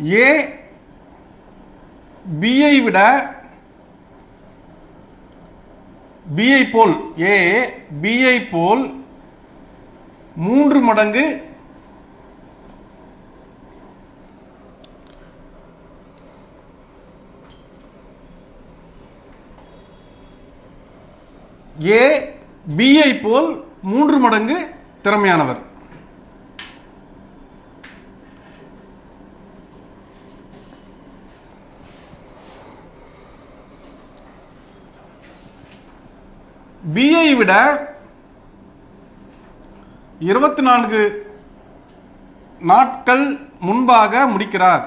ஏ பியை விட பிஐ போல் ஏ பிஐ போல் 3 மடங்கு ஏ பிஐ போல் 3 மடங்கு திறமையானவர். பிஐ விட 24 நாட்கள் முன்பாக முடிக்கிறார்.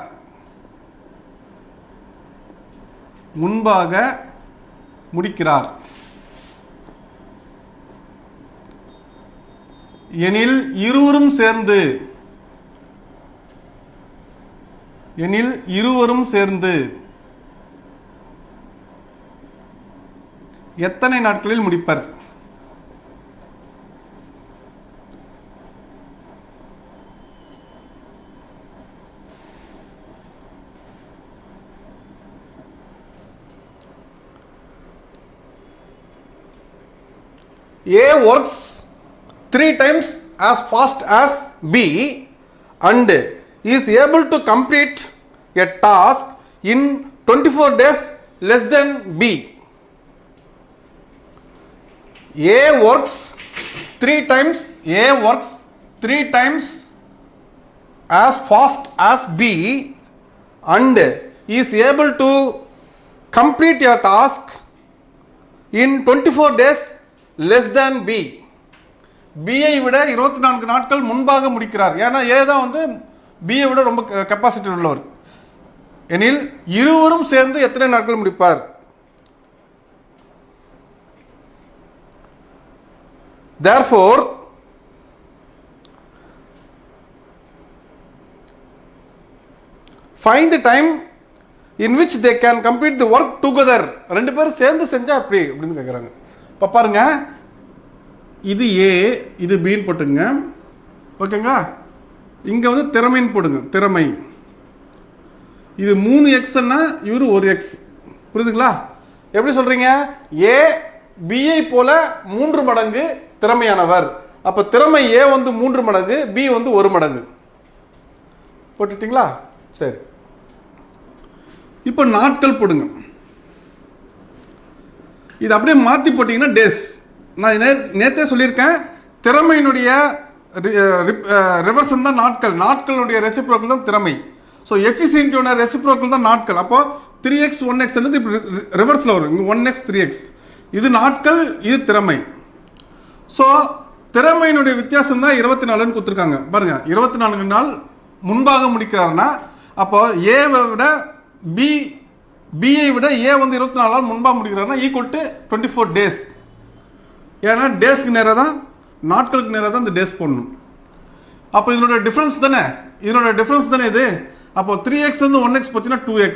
எனில் இருவரும் சேர்ந்து எத்தனை நாட்களில் முடிப்பர்? A works 3 times as fast as B and is able to complete a task in 24 days less than B. A works 3 times as fast as B and is able to complete a task in 24 days less than B. பிஐ விட 24 நாட்கள் முன்பாக முடிக்கிறார். ஏன்னா ஏ தான் வந்து பிஐ விட ரொம்ப capacity உள்ளவர். எனில் இருவரும் சேர்ந்து எத்தனை நாட்கள் முடிப்பார்? Therefore, find the time in which they can complete the work together. 2 பேரும் சேர்ந்து செஞ்சா அப்படி அப்படின்னு கேட்குறாங்க. இப்போ பாருங்க, இது ஏ இது பின்னு போட்டுங்க. ஓகேங்களா? இங்கே வந்து திறமைன்னு போடுங்க. திறமை இது 3x இவர் 1x. புரியுதுங்களா? எப்படி சொல்றீங்க? ஏ பிஐ போல 3 மடங்கு திறமையானவர். அப்போ திறமை ஏ வந்து 3 மடங்கு, பி வந்து 1 மடங்கு. போட்டுட்டீங்களா? சரி, இப்போ நாட்கள் போடுங்க. இது அப்படியே மாற்றி போட்டிங்கன்னா டேஸ். நான் நேற்றே சொல்லியிருக்கேன், திறமையினுடைய ரிவர்சன் தான் நாட்கள். நாட்களுடைய ரெசிப்ரோக்கல் தான் திறமை. ஸோ எஃபிசியன்ட்டோட ரெசிப்ரோக்கல் தான் நாட்கள். அப்போ 3x 1x இப்போ ரிவர்ஸில் வரும். 1x 3x இது நாட்கள், இது திறமை. ஸோ திறமையினுடைய வித்தியாசம் தான் 24ன்னு கொடுத்துருக்காங்க. பாருங்க, 24 நாள் முன்பாக முடிக்கிறாருன்னா அப்போ ஏவை விட பிஐ விட ஏ வந்து 24 நாள் முன்பாக முடிக்கிறாருன்னா ஈக்குவல் டு 24 டேஸ். ஏன்னா டேஸ்க்கு நேராக தான், நாட்களுக்கு நேராக தான் இந்த டேஸ் போடணும். அப்போ இதனோட டிஃப்ரென்ஸ் தானே இது. அப்போ 3x வந்து 1x போச்சுன்னா 2x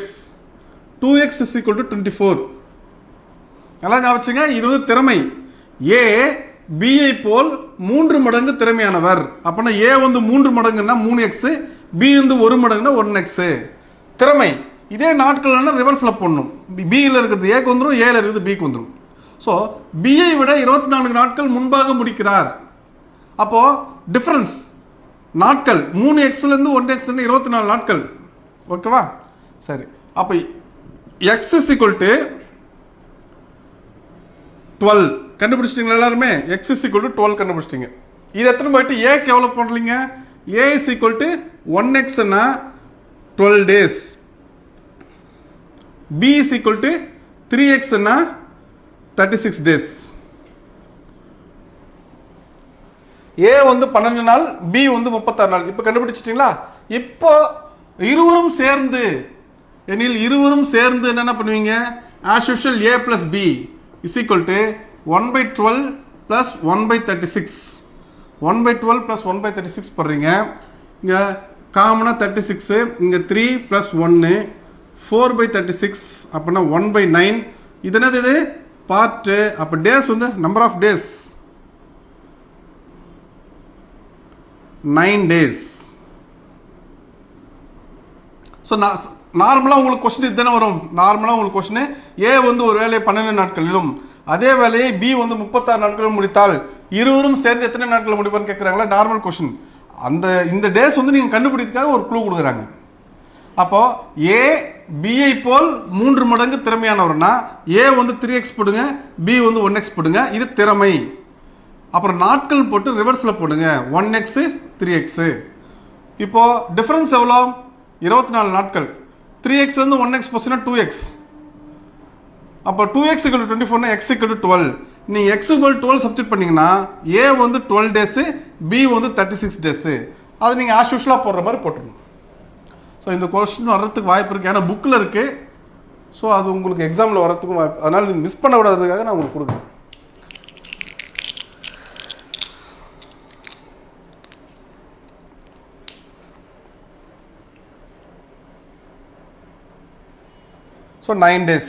இஸ் ஈக்குவல் டு 24. நல்லா ஞாபகம். இது வந்து திறமை. ஏ பிஐ போல் 3 மடங்கு திறமையானவர். அப்போனா ஏ வந்து 3 மடங்குன்னா 3x, பி வந்து 1 மடங்குன்னா 1x. திறமை. இதே நாட்கள்னா ரிவர்ஸில் போடணும். பியில் இருக்கிறது ஏக்கு வந்துடும், ஏல இருக்கிறது பிக்கு வந்துடும். ஸோ பிஐ விட 24 நாட்கள் முன்பாக முடிக்கிறார். அப்போ டிஃபரன்ஸ் நாட்கள் 3xலேருந்து 1x 24 நாட்கள். ஓகேவா? சரி, அப்போ எக்ஸ் இஸ் ஈக்குவல் டு 12 கண்டுபிடிச்சிட்டிங்களா எல்லாருமே? எக்ஸ் இஸ் ஈக்குவல் டு 12 கண்டுபிடிச்சிட்டிங்க. இது எத்தனை போயிட்டு ஏக்கு எவ்வளோ போடலீங்க? ஏ இஸ் ஈக்குவல் டு 1xன்னா 12 days, B is equal to 3xன்னா 36 டேஸ். ஏ வந்து 12 நாள், பி வந்து 36 நாள். இப்போ கண்டுபிடிச்சிட்டிங்களா? இப்போ இருவரும் சேர்ந்து எனில் இருவரும் சேர்ந்து என்ன பண்ணுவீங்க? As usual A plus B is equal to 1/12 plus 1/36. 1/12 plus 1/36 போடுறீங்க. இங்கே காமனாக 36, இங்கே 3 பிளஸ் 1 4/36. அப்படின்னா 1/9. இது என்னது? இது பார்ட்டு. அப்போ டேஸ் வந்து number of days 9 days. So நார்மலாக உங்களுக்கு கொஸ்டின் இதுதானே வரும். நார்மலாக உங்களுக்கு கொஸ்டின் ஏ வந்து ஒரு வேலையை 12 நாட்களிலும் அதே வேலையை பி வந்து 36 நாட்களிலும் முடித்தால் இருவரும் சேர்ந்து எத்தனை நாட்களில் முடிப்பான்னு கேட்குறாங்களா, நார்மல் கொஸ்டின். இந்த டேஸ் வந்து நீங்கள் கண்டுபிடிக்கிறதுக்காக ஒரு க்ளூ கொடுக்குறாங்க. அப்போது ஏ பிஐ போல் 3 மடங்கு திறமையானவர்னா ஏ வந்து 3x போடுங்க, பி வந்து 1x போடுங்க, இது திறமை. அப்புறம் நாட்கள் போட்டு ரிவர்ஸில் போடுங்க, 1x 3x. இப்போது டிஃப்ரென்ஸ் எவ்வளோ, 24 நாட்கள். 3x வந்து 1x போச்சுன்னா 2x. அப்போ 2x = 24னா x = 12. நீங்கள் x = 12 சப்ஸ்டிட் பண்ணிங்கன்னா ஏ வந்து 12 டேஸு, பி வந்து 36 டேஸு. அது நீங்கள் ஆஸ் யூஷுவலாக போடுற மாதிரி போட்டுருங்க. ஸோ இந்த கொஸ்டின் வர்றதுக்கு வாய்ப்பு இருக்குது, ஏன்னா புக்கில் இருக்குது. ஸோ அது உங்களுக்கு எக்ஸாமில் வர்றதுக்கும் வாய்ப்பு, அதனால் நீங்கள் மிஸ் பண்ணக்கூடாதுக்காக நான் உங்களுக்கு கொடுக்குறேன். So 9 days.